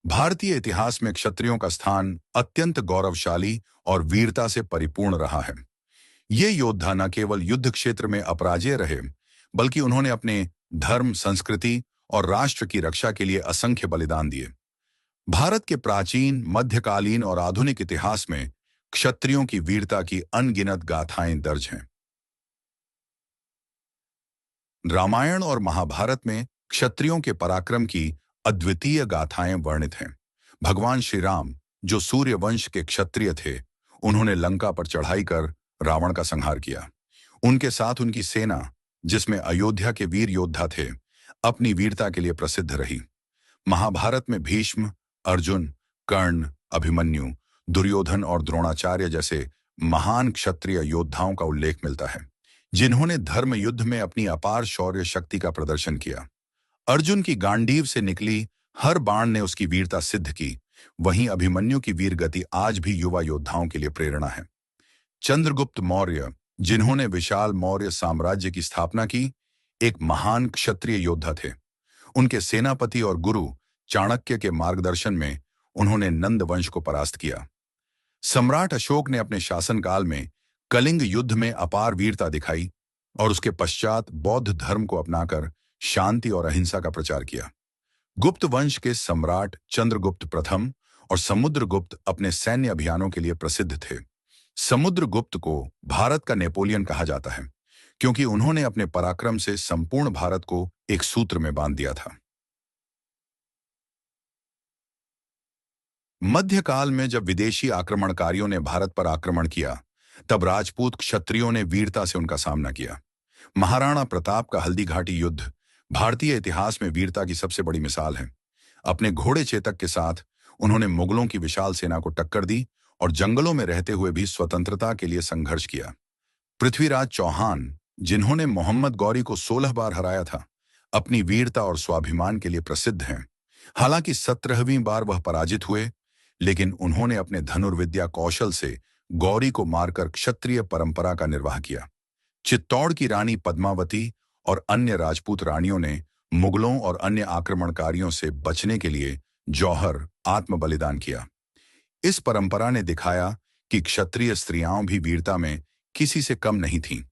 भारतीय इतिहास में क्षत्रियों का स्थान अत्यंत गौरवशाली और वीरता से परिपूर्ण रहा है। ये योद्धा न केवल युद्ध क्षेत्र में अपराजेय रहे, बल्कि उन्होंने अपने धर्म, संस्कृति और राष्ट्र की रक्षा के लिए असंख्य बलिदान दिए। भारत के प्राचीन, मध्यकालीन और आधुनिक इतिहास में क्षत्रियों की वीरता की अनगिनत गाथाएं दर्ज हैं। रामायण और महाभारत में क्षत्रियों के पराक्रम की अद्वितीय गाथाएं वर्णित हैं। भगवान श्री राम, जो सूर्य वंश के क्षत्रिय थे, उन्होंने लंका पर चढ़ाई कर रावण का संहार किया। उनके साथ उनकी सेना, जिसमें अयोध्या के वीर योद्धा थे, अपनी वीरता के लिए प्रसिद्ध रही। महाभारत में भीष्म, अर्जुन, कर्ण, अभिमन्यु, दुर्योधन और द्रोणाचार्य जैसे महान क्षत्रिय योद्धाओं का उल्लेख मिलता है, जिन्होंने धर्म युद्ध में अपनी अपार शौर्य शक्ति का प्रदर्शन किया। अर्जुन की गांडीव से निकली हर बाण ने उसकी वीरता सिद्ध की। वहीं अभिमन्यु की वीर गति आज भी युवा योद्धाओं के लिए प्रेरणा है। चंद्रगुप्त मौर्य, जिन्होंने विशाल मौर्य साम्राज्य की स्थापना की, एक महान क्षत्रिय योद्धा थे। उनके सेनापति और गुरु चाणक्य के मार्गदर्शन में उन्होंने नंद वंश को परास्त किया। सम्राट अशोक ने अपने शासनकाल में कलिंग युद्ध में अपार वीरता दिखाई और उसके पश्चात बौद्ध धर्म को अपनाकर शांति और अहिंसा का प्रचार किया। गुप्त वंश के सम्राट चंद्रगुप्त प्रथम और समुद्रगुप्त अपने सैन्य अभियानों के लिए प्रसिद्ध थे। समुद्रगुप्त को भारत का नेपोलियन कहा जाता है, क्योंकि उन्होंने अपने पराक्रम से संपूर्ण भारत को एक सूत्र में बांध दिया था। मध्यकाल में जब विदेशी आक्रमणकारियों ने भारत पर आक्रमण किया, तब राजपूत क्षत्रियों ने वीरता से उनका सामना किया। महाराणा प्रताप का हल्दी घाटी युद्ध भारतीय इतिहास में वीरता की सबसे बड़ी मिसाल है। अपने घोड़े चेतक के साथ उन्होंने मुगलों की विशाल सेना को टक्कर दी और जंगलों में रहते हुए भी स्वतंत्रता के लिए संघर्ष किया। पृथ्वीराज चौहान, जिन्होंने मोहम्मद गौरी को 16 बार हराया था, अपनी वीरता और स्वाभिमान के लिए प्रसिद्ध हैं। हालांकि 17वीं बार वह पराजित हुए, लेकिन उन्होंने अपने धनुर्विद्या कौशल से गौरी को मारकर क्षत्रिय परंपरा का निर्वाह किया। चित्तौड़ की रानी पद्मावती और अन्य राजपूत रानियों ने मुगलों और अन्य आक्रमणकारियों से बचने के लिए जौहर, आत्म बलिदान किया। इस परंपरा ने दिखाया कि क्षत्रिय स्त्रियां भी वीरता में किसी से कम नहीं थीं।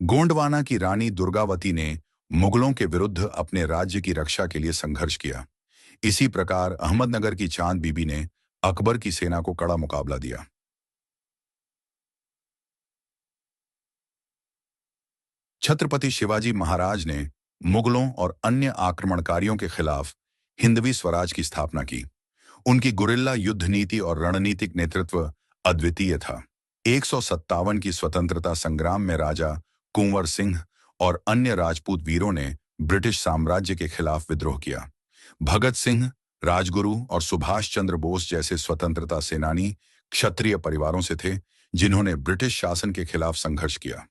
गोंडवाना की रानी दुर्गावती ने मुगलों के विरुद्ध अपने राज्य की रक्षा के लिए संघर्ष किया। इसी प्रकार अहमदनगर की चांद बीबी ने अकबर की सेना को कड़ा मुकाबला दिया। छत्रपति शिवाजी महाराज ने मुगलों और अन्य आक्रमणकारियों के खिलाफ हिंदवी स्वराज की स्थापना की। उनकी गुरिल्ला युद्ध नीति और रणनीतिक नेतृत्व अद्वितीय था। 157 की स्वतंत्रता संग्राम में राजा कुंवर सिंह और अन्य राजपूत वीरों ने ब्रिटिश साम्राज्य के खिलाफ विद्रोह किया। भगत सिंह, राजगुरु और सुभाष चंद्र बोस जैसे स्वतंत्रता सेनानी क्षत्रिय परिवारों से थे, जिन्होंने ब्रिटिश शासन के खिलाफ संघर्ष किया।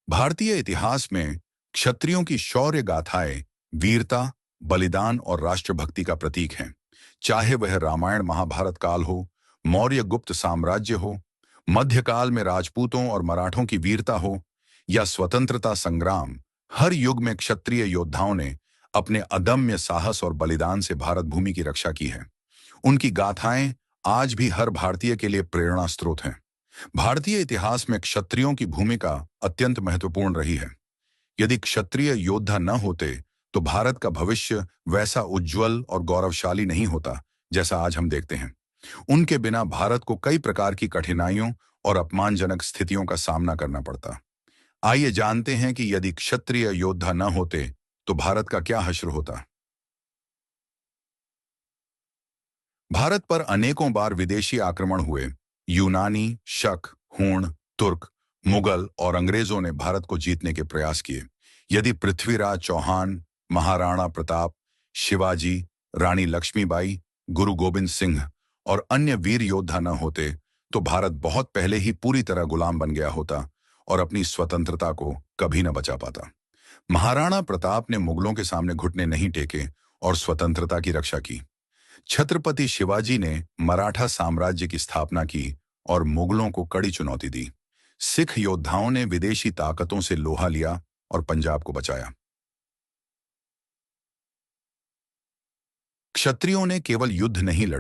भारतीय इतिहास में क्षत्रियों की शौर्य गाथाएं वीरता, बलिदान और राष्ट्रभक्ति का प्रतीक हैं। चाहे वह रामायण महाभारत काल हो, मौर्य गुप्त साम्राज्य हो, मध्यकाल में राजपूतों और मराठों की वीरता हो, या स्वतंत्रता संग्राम, हर युग में क्षत्रिय योद्धाओं ने अपने अदम्य साहस और बलिदान से भारत भूमि की रक्षा की है। उनकी गाथाएं आज भी हर भारतीय के लिए प्रेरणा स्रोत हैं। भारतीय इतिहास में क्षत्रियों की भूमिका अत्यंत महत्वपूर्ण रही है। यदि क्षत्रिय योद्धा न होते, तो भारत का भविष्य वैसा उज्जवल और गौरवशाली नहीं होता जैसा आज हम देखते हैं। उनके बिना भारत को कई प्रकार की कठिनाइयों और अपमानजनक स्थितियों का सामना करना पड़ता। आइए जानते हैं कि यदि क्षत्रिय योद्धा न होते, तो भारत का क्या हश्र होता। भारत पर अनेकों बार विदेशी आक्रमण हुए। यूनानी, शक, हूण, तुर्क, मुगल और अंग्रेजों ने भारत को जीतने के प्रयास किए। यदि पृथ्वीराज चौहान, महाराणा प्रताप, शिवाजी, रानी लक्ष्मीबाई, गुरु गोविंद सिंह और अन्य वीर योद्धा न होते, तो भारत बहुत पहले ही पूरी तरह गुलाम बन गया होता और अपनी स्वतंत्रता को कभी न बचा पाता। महाराणा प्रताप ने मुगलों के सामने घुटने नहीं टेके और स्वतंत्रता की रक्षा की। छत्रपति शिवाजी ने मराठा साम्राज्य की स्थापना की और मुगलों को कड़ी चुनौती दी। सिख योद्धाओं ने विदेशी ताकतों से लोहा लिया और पंजाब को बचाया। क्षत्रियों ने केवल युद्ध नहीं लड़ा,